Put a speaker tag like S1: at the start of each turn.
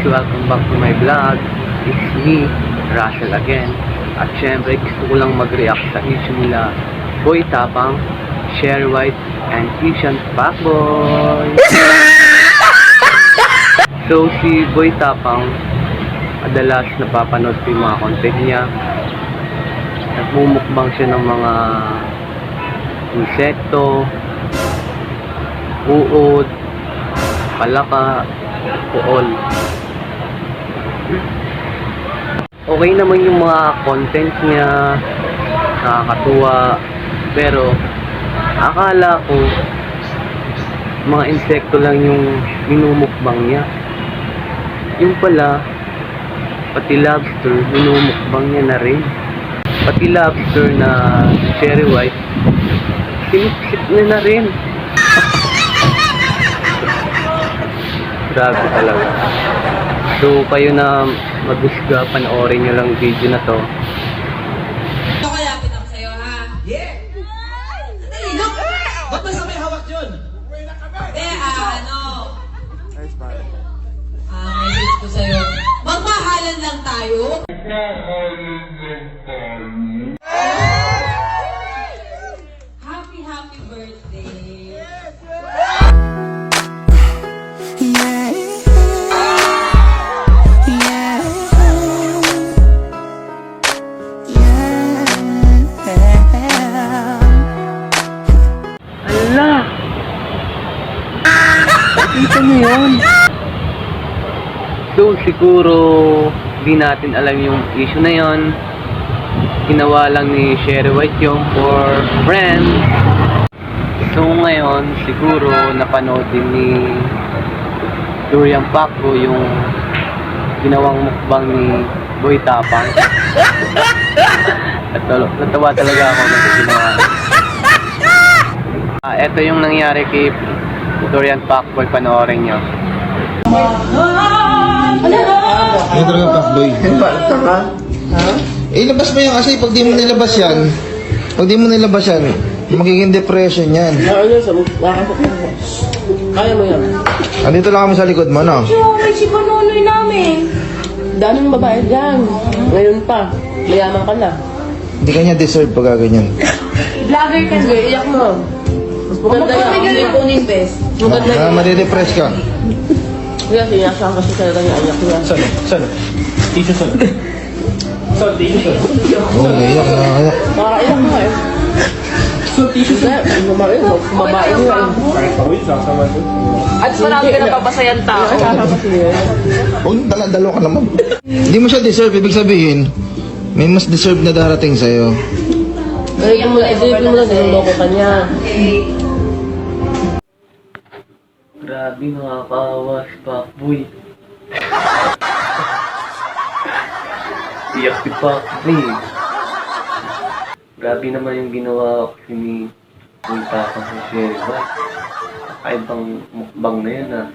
S1: welcome back to my vlog. It's me, Russell again. At syempre, gusto ko lang mag-react sa issue nila Boy Tapang, Cherry White, and Christian Pacboy. So, si Boy Tapang, madalas napapanood ko yung mga content niya. Nagmumukbang siya ng mga insekto, uod, palaka, uol. Okay naman yung mga content niya, nakakatuwa, pero akala ko mga insekto lang yung minumukbang niya. Yung pala, pati lobster, minumukbang niya na rin. Pati lobster na cherry white, sinisip niya na rin. Grabe talaga. So, kayo na mag-usga, panoorin nyo lang video na to.
S2: Ito kaya pinang sa'yo, ha?
S3: Yeah!
S2: Dali, look!
S3: Ba't may hawak yun?
S2: May gift ko sa'yo. Magmahalan lang tayo. Happy birthday.
S1: Ala! Nakita niyo yun? So, siguro di natin alam yung issue na yon. Ginawa lang ni Cherry White yung for friends. So, ngayon, siguro napanood din ni Durian Paco yung ginawang mukbang ni Boy Tapang. Natawa talaga ako nung ginawa. Ito yung nangyari kay Durian Pacboy, panoorin nyo.
S4: Ano talaga Pacboy?
S3: Basta ka? Ha?
S4: Ilabas mo yan kasi pag di mo nilabas yan, magiging depression yan.
S3: Ano sa makakasok mo? Kaya mo yan.
S4: Andito lang kami sa likod mo, no?
S2: May si Panonoy namin.
S3: Daming babae dyan. Ngayon pa. Mayaman ka na.
S4: Hindi ka niya deserve pag ganyan.
S2: Vlogger ka.
S3: Sige, iyak mo. Mas maganda yan.
S2: Magpapigil mo kunin, best.
S3: Maganda yan.
S4: Madidepress ka.
S3: Kaya sinasama kasi talaga niya. Iyak niya.
S5: Saan? Tissue saan? Saan? Tissue saan?
S4: Oo, naiyak, nakakayak.
S3: Nakakaiyak mo eh. Tissue na. Babae niya.
S5: Kahit pawin, sasama doon.
S2: At marami ka napapasayan tao.
S3: Nakakasama siya.
S4: Huwag dala ka naman. Hindi mo siya deserve, ibig sabihin, may mas deserve na darating sa'yo.
S3: Isipin mo lang, sinuloko ka niya.
S1: Grabe, nakakawa si Pacboy. Iyak si Pacboy. Grabe naman yung ginawa kasi ni Boy Tapang sa Cherry White. Kakaibang mukbang na yun, ah.